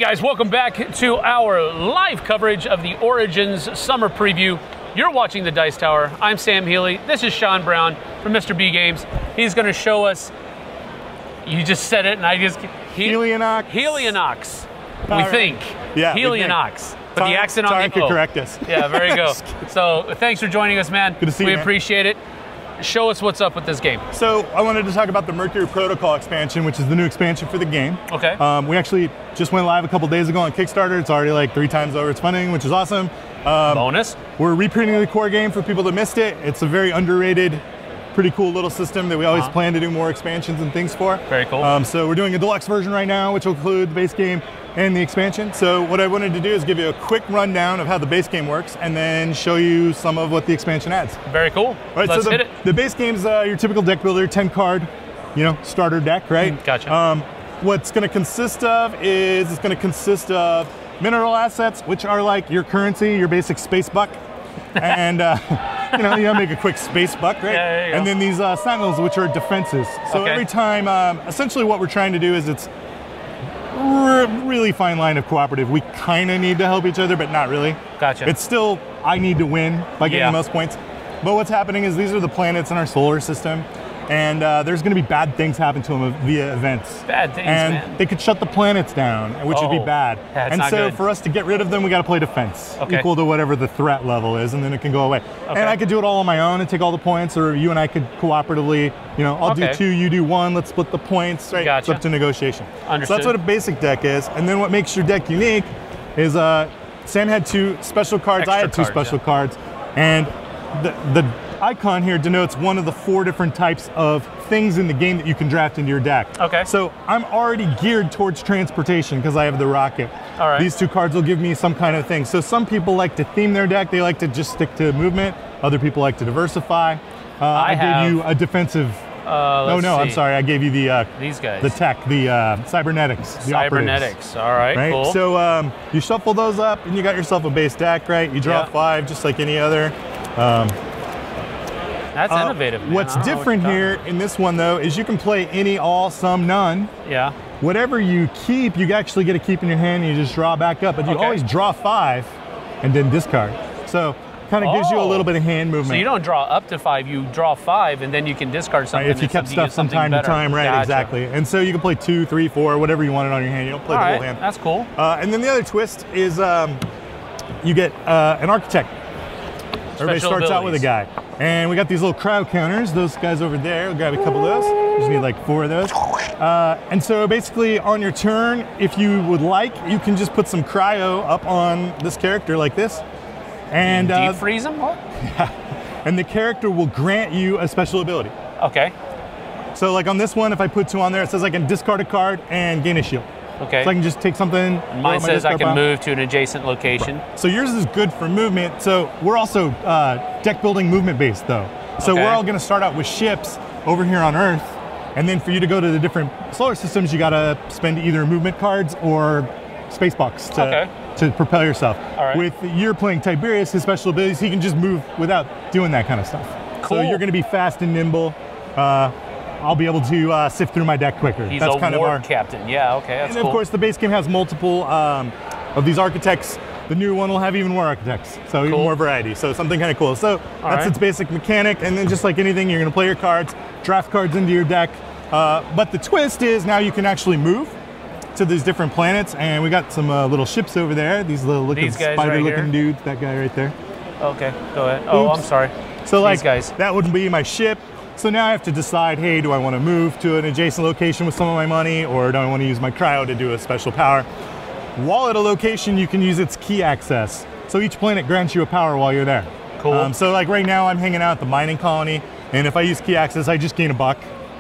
guys, welcome back to our live coverage of the Origins Summer Preview. You're watching the Dice Tower. I'm Sam Healy. This is Sean Brown from Mr. B Games. He's going to show us, you just said it and I just... Helionox. Helionox, we think. Yeah, Helionox. But the accent on the could correct us. Yeah, there you go. So thanks for joining us, man. Good to see you, We man. appreciate it. Show us what's up with this game. So I wanted to talk about the Mercury Protocol Expansion, which is the new expansion for the game. Okay. We actually just went live a couple days ago on Kickstarter. It's already like 3 times over its funding, which is awesome. Bonus. We're reprinting the core game for people that missed it. It's a very underrated, pretty cool little system that we always plan to do more expansions and things for. Very cool. So we're doing a deluxe version right now, which will include the base game and the expansion. So what I wanted to do is give you a quick rundown of how the base game works and then show you some of what the expansion adds. Very cool. All right, Let's so hit it. The base game's your typical deck builder, 10 card, starter deck, right? Gotcha. What's gonna consist of is it's gonna consist of mineral assets, which are like your currency, your basic space buck. And you make a quick space buck, right? Yeah, there you go. And then these sentinels, which are defenses. So every time, essentially what we're trying to do is it's really fine line of cooperative. We kind of need to help each other, but not really. Gotcha. It's still, I need to win by getting the most points. But what's happening is these are the planets in our solar system, and there's going to be bad things happen to them via events. Bad things, and man. they could shut the planets down, which would be bad. That's and not so good. for us to get rid of them, we got to play defense, equal to whatever the threat level is, and then it can go away. And I could do it all on my own and take all the points, or you and I could cooperatively, I'll do 2, you do 1, let's split the points, right? Gotcha. It's up to negotiation. Understood. So that's what a basic deck is. And then what makes your deck unique is Sam had 2 special cards, I had 2 special cards, and the icon here denotes one of the 4 different types of things in the game that you can draft into your deck. Okay. So I'm already geared towards transportation because I have the rocket. All right. These 2 cards will give me some kind of thing. So some people like to theme their deck. They like to just stick to movement. Other people like to diversify. I gave you a defensive. I'm sorry. I gave you the these guys. the tech, the cybernetics. The Cybernetics. All right. Cool. So you shuffle those up, and you got yourself a base deck, right? You draw 5, just like any other. That's innovative, man. What's different here in this one, though, is you can play any, all, some, none. Yeah. Whatever you keep, you actually get to keep in your hand, and you just draw back up. But you always draw 5 and then discard. So kind of gives you a little bit of hand movement. So you don't draw up to 5, you draw 5, and then you can discard something. Right, if you kept stuff from time to time, right, exactly. And so you can play 2, 3, 4, whatever you wanted on your hand. You don't play the whole hand. That's cool. And then the other twist is you get an architect. Everybody starts out with a guy. And we got these little crowd counters, those guys over there. We'll grab a couple of those. Just need like 4 of those. And so basically on your turn, if you would like, you can just put some cryo up on this character like this. And deep freeze them? What? Yeah. And the character will grant you a special ability. Okay. So like on this one, if I put 2 on there, it says I can discard a card and gain a shield. Okay. So I can just take something. Mine says I can move to an adjacent location. So yours is good for movement. So we're also deck building movement based though. So we're all going to start out with ships over here on Earth. And then for you to go to the different solar systems, you got to spend either movement cards or space bucks to propel yourself. All right. With you're playing Tiberius, his special abilities, he can just move without doing that kind of stuff. Cool. So you're going to be fast and nimble. I'll be able to sift through my deck quicker. He's that's a kind war of captain. Yeah, okay, that's cool. And of course, the base game has multiple of these architects. The new one will have even more architects, so even more variety. So something kind of cool. So that's its basic mechanic. And then just like anything, you're going to play your cards, draft cards into your deck. But the twist is now you can actually move to these different planets. And we got some little ships over there. These little spider-looking dudes. That guy right there. Okay, go ahead. Oh, I'm sorry. So like these guys. That would be my ship. So now I have to decide, hey, do I want to move to an adjacent location with some of my money, or do I want to use my cryo to do a special power? While at a location, you can use its key access. So each planet grants you a power while you're there. Cool. So like right now, I'm hanging out at the mining colony, and if I use key access, I just gain a buck.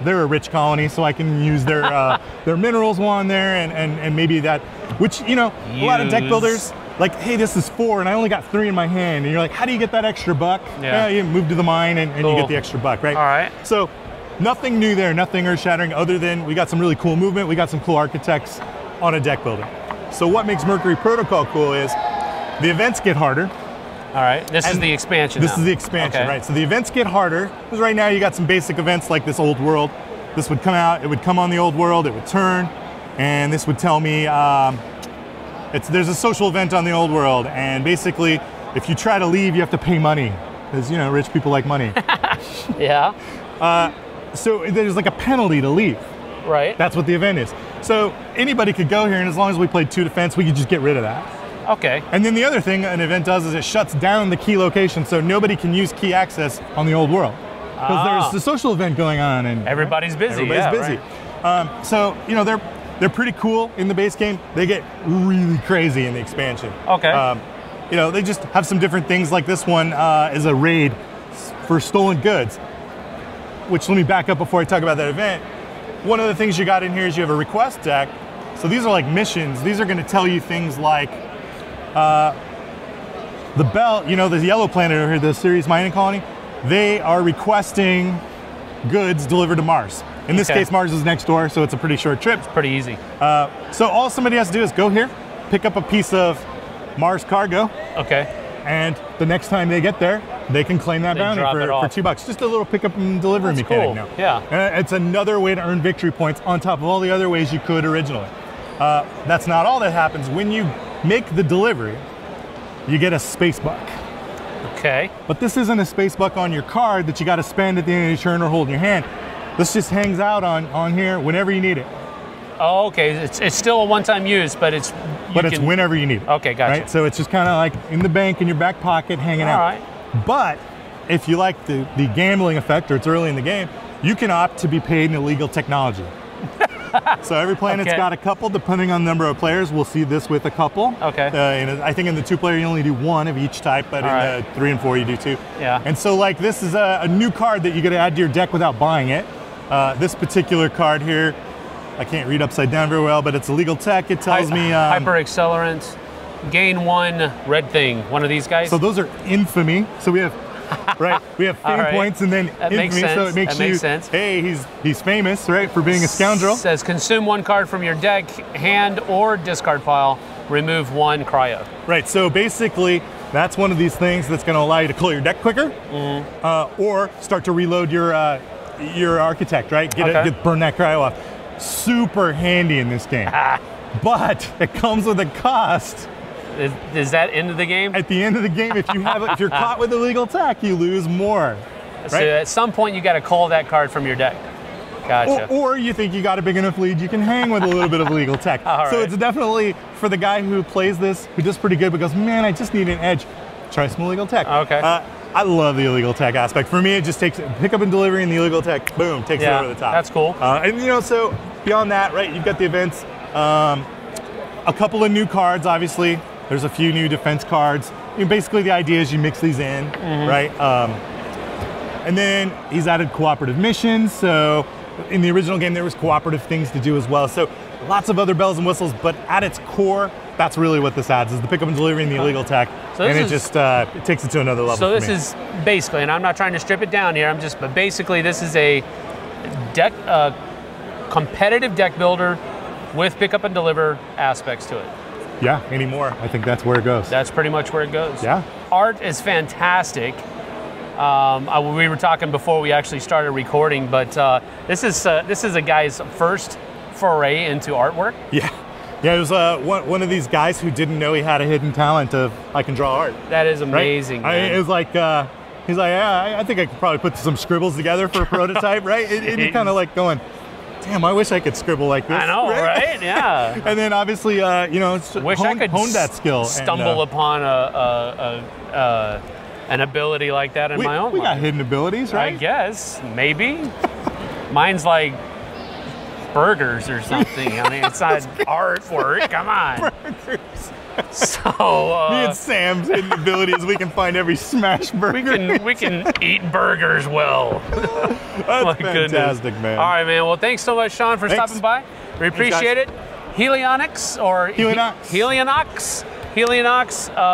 They're a rich colony, so I can use their their minerals while I'm there, and maybe that, which, a lot of deck builders, like, hey, this is 4 and I only got 3 in my hand. And you're like, how do you get that extra buck? Yeah, you move to the mine and you get the extra buck, right? All right. So nothing new there, nothing earth shattering other than we got some really cool movement. We got some cool architects on a deck builder. So what makes Mercury Protocol cool is the events get harder. All right, this is the expansion. This is the expansion, right? So the events get harder because right now you got some basic events like this old world. This would come out, it would come on the old world, it would turn, and this would tell me there's a social event on the old world, and basically, if you try to leave, you have to pay money, because you know rich people like money. Yeah. So there's like a penalty to leave. Right. That's what the event is. So anybody could go here, and as long as we played 2 defense, we could just get rid of that. Okay. And then the other thing an event does is it shuts down the key location, so nobody can use key access on the old world. Because there's the social event going on, and everybody's busy. Everybody's busy. Right. So you know they're pretty cool in the base game. They get really crazy in the expansion. Okay. You know, they just have some different things. Like this one is a raid for stolen goods. Which, let me back up before I talk about that event. One of the things you got in here is you have a request deck. So these are like missions. These are going to tell you things like the belt, you know, the yellow planet over here, the Sirius mining colony, they are requesting goods delivered to Mars. In this case, Mars is next door, so it's a pretty short trip. It's pretty easy. So all somebody has to do is go here, pick up a piece of Mars cargo. Okay. And the next time they get there, they can claim that bounty for $2. Just a little pickup and delivery mechanic now. Yeah. It's another way to earn victory points on top of all the other ways you could originally. That's not all that happens. When you make the delivery, you get a space buck. Okay. But this isn't a space buck on your card that you got to spend at the end of your turn or hold in your hand. This just hangs out on here whenever you need it. Oh, okay. It's still a one-time use, but it's whenever you need it. Okay, gotcha. Right? So it's just kind of like in the bank in your back pocket, hanging out. All right. But if you like the gambling effect, or it's early in the game, you can opt to be paid in illegal technology. So every planet's got a couple, depending on the number of players. We'll see this with a couple. Okay. I think in the 2-player, you only do 1 of each type, but in the 3 and 4, you do 2. Yeah. And so like this is a new card that you get to add to your deck without buying it. This particular card here, I can't read upside down very well, but it's a legal tech. It tells me hyper accelerant, gain 1 red thing. One of these guys. So those are infamy. So we have we have fame points and then that infamy. So it makes sense. Hey, he's famous, right, for being a scoundrel. It says consume 1 card from your deck, hand, or discard pile. Remove 1 cryo. Right. So basically, that's one of these things that's going to allow you to clear your deck quicker, or start to reload your architect. Right. Get burn that cryo off. Super handy in this game, but it comes with a cost. Is that end of the game? At the end of the game, if you're caught with illegal tech, you lose more. Right? So at some point, you got to call that card from your deck. Gotcha. Or you think you got a big enough lead, you can hang with a little bit of legal tech. So it's definitely for the guy who plays this, who does pretty good, but goes, man, I just need an edge. Try some illegal tech. Okay. I love the illegal tech aspect. For me, it just takes pickup and delivery, and the illegal tech, boom, takes it over the top. That's cool. And you know, so beyond that, right? You've got the events, a couple of new cards, obviously. There's a few new defense cards. Basically, the idea is you mix these in, right? And then he's added cooperative missions. So in the original game, there was cooperative things to do as well. So lots of other bells and whistles, but at its core, that's really what this adds, is the pickup and delivery and the illegal tech. So and it just it takes it to another level. So this is basically, and I'm not trying to strip it down here, but basically this is a deck, competitive deck builder with pickup and deliver aspects to it. Yeah, anymore. I think that's where it goes. That's pretty much where it goes. Yeah. Art is fantastic. We were talking before we actually started recording, but this is a guy's first foray into artwork. Yeah. Yeah, it was one of these guys who didn't know he had a hidden talent of, I can draw art. That is amazing, right? It was like, he's like, yeah, I think I could probably put some scribbles together for a prototype, right? And you're kind of like going, damn, I wish I could scribble like this. I know, right? Yeah. And then obviously, you know, hone that skill. Stumble upon an ability like that in my own life. We got hidden abilities, right? I guess, maybe. Mine's like burgers or something. I mean, it's not artwork. Come on. Burgers. So me and Sam's hidden ability is we can find every smash burger. We can eat burgers well. That's fantastic, man. All right, man. Well, thanks so much, Sean, for stopping by. We appreciate it. Helionox or Helionox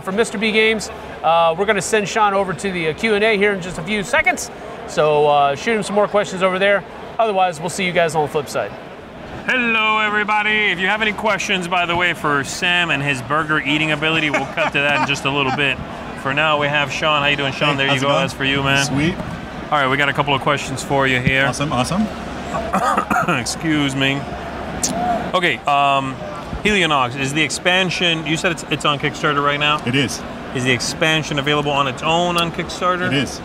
from Mr. B Games. We're going to send Sean over to the Q&A here in just a few seconds. So shoot him some more questions over there. Otherwise, we'll see you guys on the flip side. Hello, everybody. If you have any questions, by the way, for Sam and his burger eating ability, we'll cut to that in just a little bit. For now, we have Sean. How you doing, Sean? There you go. That's for you, man. Sweet. All right, we got a couple of questions for you here. Awesome. Excuse me. Okay. Helionox, is the expansion, you said it's on Kickstarter right now? It is. Is the expansion available on its own on Kickstarter? It is.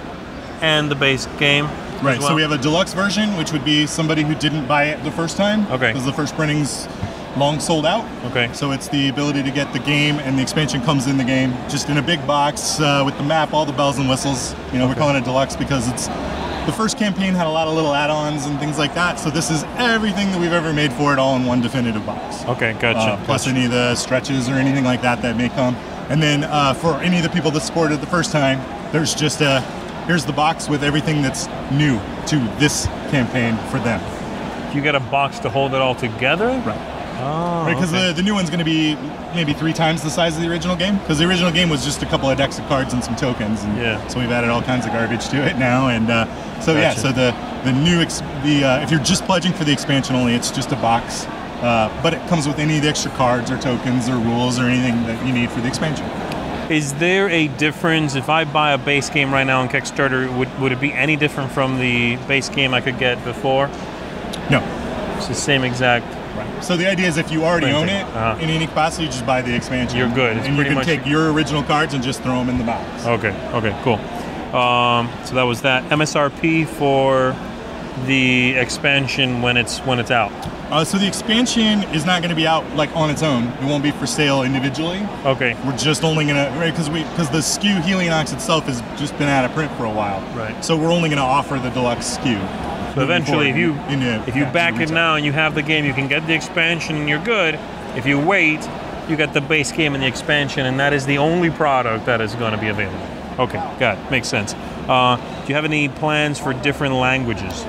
And the base game? Right, well? so we have a deluxe version, which would be somebody who didn't buy it the first time. Okay. Because the first printing's long sold out. Okay. So it's the ability to get the game, and the expansion comes in the game, just in a big box with the map, all the bells and whistles. You know, we're calling it deluxe because it's the first campaign had a lot of little add-ons and things like that. So this is everything that we've ever made for it, all in one definitive box. Okay, gotcha. Plus any of the stretches or anything like that that may come. And then for any of the people that supported it the first time, there's just here's the box with everything that's new to this campaign for them. You get a box to hold it all together? Right. Oh, right, because the new one's going to be maybe 3 times the size of the original game. Because the original game was just a couple of decks of cards and some tokens. And yeah. So we've added all kinds of garbage to it now. And so gotcha. Yeah, so the new if you're just pledging for the expansion only, it's just a box. But it comes with any of the extra cards or tokens or rules or anything that you need for the expansion. Is there a difference if I buy a base game right now on Kickstarter? Would it be any different from the base game I could get before? No. It's the same exact. Right. So the idea is if you already own it Uh-huh. in any capacity, you just buy the expansion. You're good. It's and you pretty can much take your original cards and just throw them in the box. Okay. Okay. Cool. So that was that. MSRP for the expansion when it's out. So the expansion is not going to be out like on its own. It won't be for sale individually. Okay. We're just only going to because the SKU Helionox itself has just been out of print for a while. Right. So we're only going to offer the deluxe SKU. So eventually, if you back it retail. now and you have the game, you can get the expansion and you're good. If you wait, you get the base game and the expansion, and that is the only product that is going to be available. Okay, got it. Makes sense. Do you have any plans for different languages?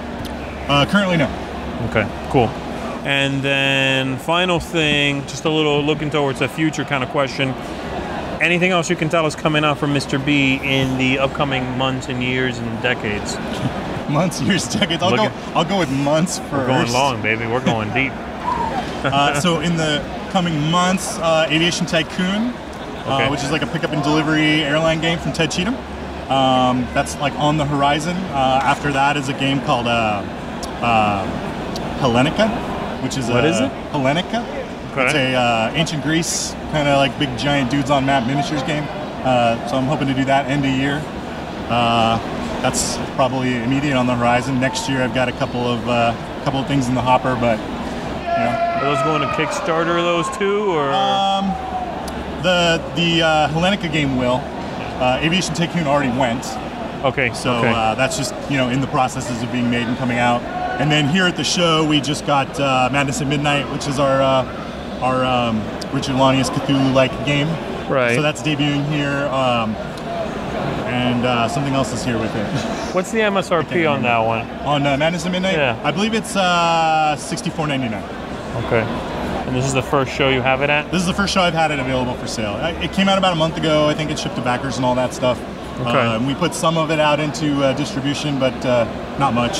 Currently, no. Okay, cool. And then final thing, just a little looking towards a future kind of question. Anything else you can tell us coming out from Mr. B in the upcoming months and years and decades? Months, years, decades. I'll go with months first. We're going long, baby. We're going deep. So in the coming months, Aviation Tycoon, which is like a pickup and delivery airline game from Ted Cheatham. That's like on the horizon. After that is a game called Hellenica, which is what is it? Hellenica. Okay. It's a ancient Greece kind of like big giant dudes on map miniatures game. So I'm hoping to do that end of year. That's probably immediate on the horizon. Next year I've got a couple of things in the hopper, but you know. Are those going to Kickstarter, those two, or? The Hellenica game will. Aviation Tycoon already went. Okay. So that's just in the processes of being made and coming out. And then here at the show we just got Madness at Midnight, which is our Richard Lanius Cthulhu-like game. Right. So that's debuting here. And something else is here with it. What's the MSRP on that one? On Madness at Midnight? Yeah. I believe it's $64.99. Okay. And this is the first show you have it at? This is the first show I've had it available for sale. It came out about a month ago. I think it shipped to backers and all that stuff. Okay. We put some of it out into distribution, but not much.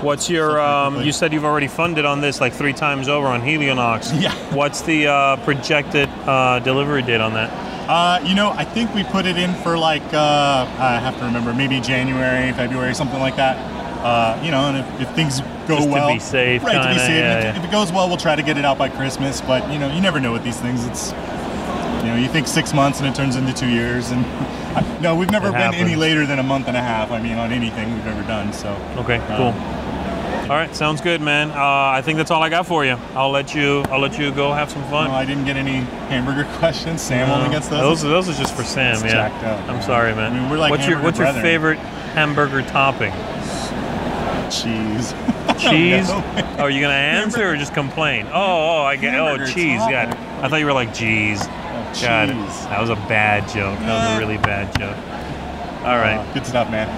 What's your, you said you've already funded on this like 3 times over on Helionox. Yeah. What's the projected delivery date on that? I think we put it in for like, I have to remember, maybe January, February, something like that. And if things go just well. To be safe. Right, kinda, to be safe. Yeah. If it goes well, we'll try to get it out by Christmas. But, you never know with these things. It's, you think 6 months and it turns into 2 years. And no, we've never been any later than a month and a half. I mean, on anything we've ever done. So. Okay, cool. All right, sounds good, man. I think that's all I got for you. I'll let you go have some fun. No, I didn't get any hamburger questions. Sam only gets those. Those are just for Sam. It's yeah. jacked up. I'm sorry, man. I mean, we're like what's your favorite hamburger topping? Cheese. Cheese? Oh, are you gonna answer or just complain? I get. Oh, cheese. Got it. I thought you were like, geez. Got it. That was a bad joke. That was a really bad joke. All right. Good stuff, man.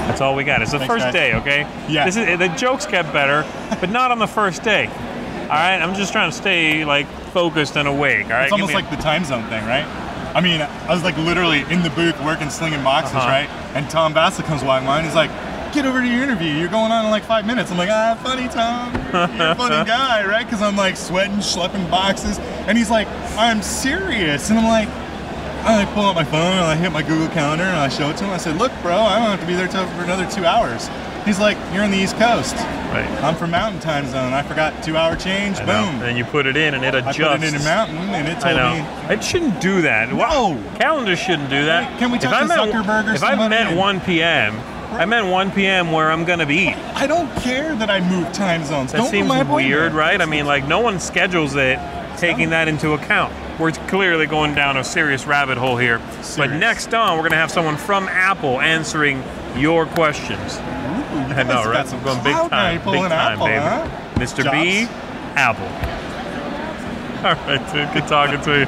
That's all we got. It's the first day, okay? Yeah. The jokes get better, but not on the first day. All right? I'm just trying to stay focused and awake. All right? It's almost like the time zone thing, right? I mean, I was literally in the booth working, slinging boxes, right? And Tom Bassett comes by mine. He's like, "Get over to your interview. You're going on in 5 minutes." I'm like, funny, Tom. You're a funny guy, right? Because I'm sweating, schlepping boxes. And he's like, "I'm serious." And I'm like, I pull out my phone and I hit my Google Calendar and I show it to him. I said, "Look, bro, I don't have to be there for another 2 hours." He's like, you're on the East Coast. Right. I'm from Mountain Time Zone. I forgot 2-hour change. Boom. And you put it in, and it adjusts. I put it in a mountain, and it told me. It shouldn't do that. No. Calendars shouldn't do that. Can we talk to Zuckerberg or If I meant 1 p.m., I meant 1 p.m. where I'm going to be. I don't care that I moved time zones. That seems weird, right? I mean, like, no one schedules it taking that into account. We're clearly going down a serious rabbit hole here. But next on, we're going to have someone from Apple answering your questions. I know, right? I'm going big time, baby. Huh? Mr. Jobs. B, Apple. All right, dude. Good talking to you.